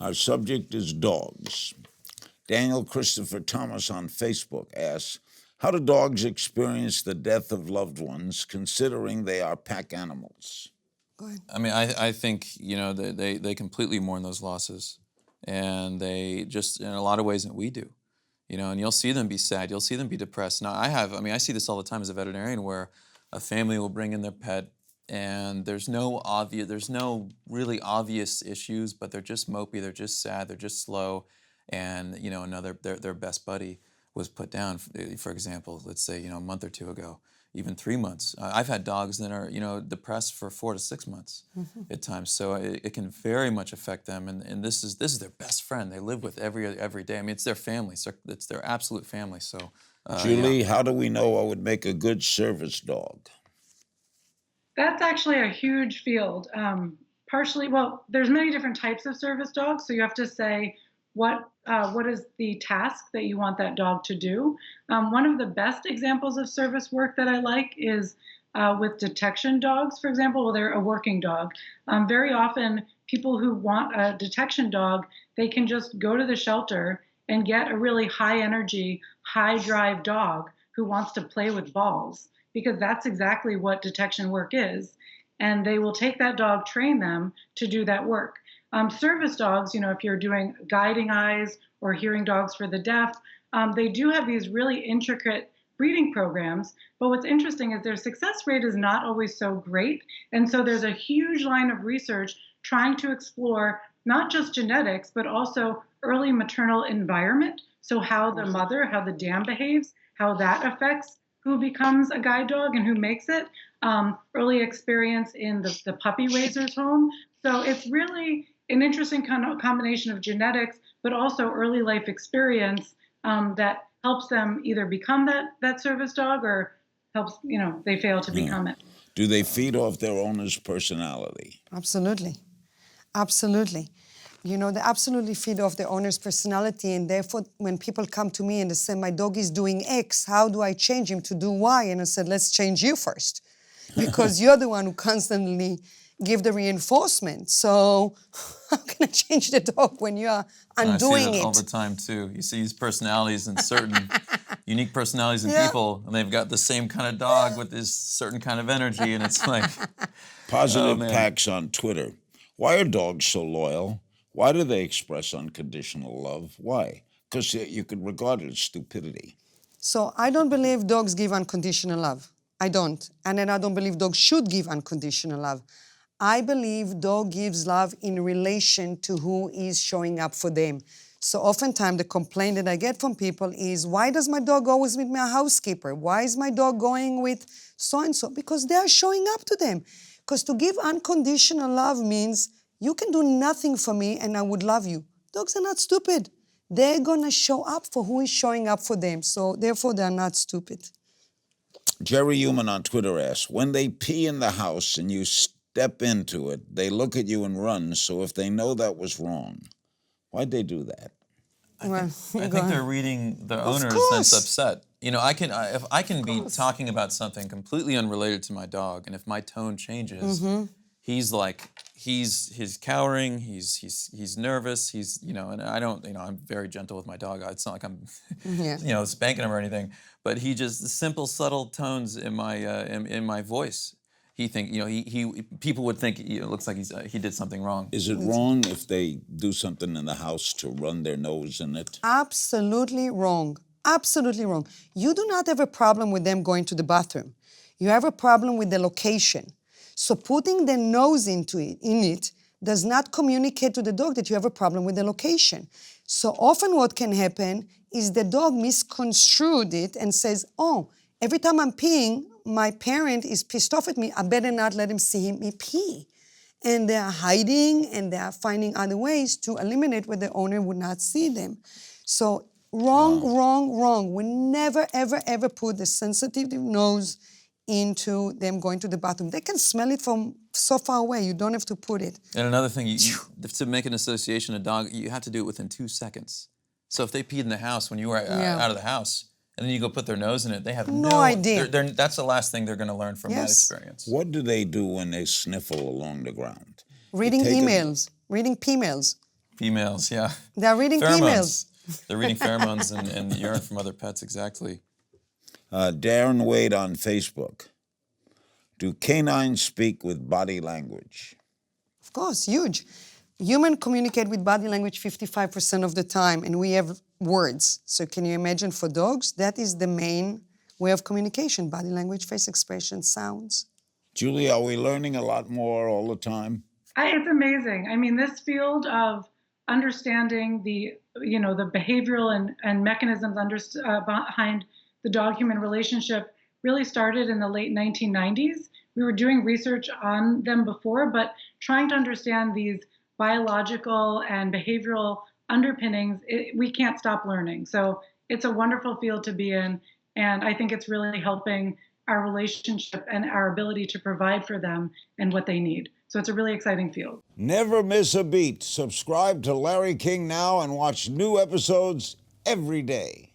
Our subject is dogs. Daniel Christopher Thomas on Facebook asks, how do dogs experience the death of loved ones, considering they are pack animals? Go ahead. I mean, I think, they completely mourn those losses. And they just, in a lot of ways that we do. And you'll see them be sad. You'll see them be depressed. Now, I see this all the time as a veterinarian where a family will bring in their pet and there's no really obvious issues, but they're just mopey, they're just sad, they're just slow. And, their best buddy was put down, for example, let's say, a month or two ago, even 3 months. I've had dogs that are, depressed for 4 to 6 months at times. So it can very much affect them. And this is their best friend. They live with every day. I mean, it's their family. So it's their absolute family. So, Julie, how do we know what would make a good service dog? That's actually a huge field. There's many different types of service dogs. So you have to say, what is the task that you want that dog to do? One of the best examples of service work that I like is with detection dogs, for example. Well, they're a working dog. Very often, people who want a detection dog, they can just go to the shelter and get a really high energy, high drive dog who wants to play with balls, because that's exactly what detection work is. And they will take that dog, train them to do that work. Service dogs, if you're doing guiding eyes or hearing dogs for the deaf, they do have these really intricate breeding programs. But what's interesting is their success rate is not always so great. And so there's a huge line of research trying to explore not just genetics, but also early maternal environment. So how the mother, how the dam behaves, how that affects who becomes a guide dog and who makes it. Early experience in the puppy raiser's home. So it's really an interesting kind of combination of genetics, but also early life experience that helps them either become that service dog or helps, they fail to become it. Do they feed off their owner's personality? Absolutely. Absolutely. They absolutely feed off the owner's personality, and therefore when people come to me and they say, my dog is doing X, how do I change him to do Y? And I said, let's change you first, because you're the one who constantly give the reinforcement. So how can I change the dog when you are undoing I see that it? all the time too. You see these personalities in certain unique personalities in people, and they've got the same kind of dog with this certain kind of energy, and it's like Positive Packs on Twitter. Why are dogs so loyal? Why do they express unconditional love? Why? Because you could regard it as stupidity. So I don't believe dogs give unconditional love. I don't. And then I don't believe dogs should give unconditional love. I believe dog gives love in relation to who is showing up for them. So oftentimes the complaint that I get from people is, why does my dog always with my housekeeper? Why is my dog going with so-and-so? Because they are showing up to them. Because to give unconditional love means you can do nothing for me and I would love you. Dogs are not stupid. They're going to show up for who is showing up for them. So therefore, they're not stupid. Jerry Human on Twitter asks, when they pee in the house and you step into it, they look at you and run. So if they know that was wrong, why'd they do that? I think they're reading the owner that's upset. If I can be talking about something completely unrelated to my dog, and if my tone changes, he's cowering, he's nervous, and I don't, I'm very gentle with my dog. It's not like I'm, spanking him or anything, but he just simple, subtle tones in my voice. People would think it looks like he did something wrong. Is it wrong if they do something in the house to run their nose in it? Absolutely wrong. Absolutely wrong. You do not have a problem with them going to the bathroom. You have a problem with the location. So putting the nose in it does not communicate to the dog that you have a problem with the location. So often what can happen is the dog misconstrued it and says, oh, every time I'm peeing, my parent is pissed off at me, I better not let him see me pee. And they are hiding and they are finding other ways to eliminate where the owner would not see them. So wrong. We never, ever, ever put the sensitive nose into them going to the bathroom. They can smell it from so far away. You don't have to put it. And another thing, to make an association, a dog, you have to do it within 2 seconds. So if they peed in the house when you were out of the house, and then you go put their nose in it, they have no idea. That's the last thing they're going to learn from that experience. What do they do when they sniffle along the ground? Reading emails, reading P-mails. Females, yeah. They're reading females. They're reading pheromones and urine from other pets, exactly. Darren Wade on Facebook. Do canines speak with body language? Of course, huge. Humans communicate with body language 55% of the time, and we have words. So can you imagine for dogs, that is the main way of communication, body language, face expression, sounds. Julie, are we learning a lot more all the time? It's amazing. I mean, this field of understanding the behavioral and mechanisms behind the dog-human relationship really started in the late 1990s. We were doing research on them before, but trying to understand these biological and behavioral underpinnings, we can't stop learning. So it's a wonderful field to be in, and I think it's really helping our relationship and our ability to provide for them and what they need. So it's a really exciting field. Never miss a beat. Subscribe to Larry King now and watch new episodes every day.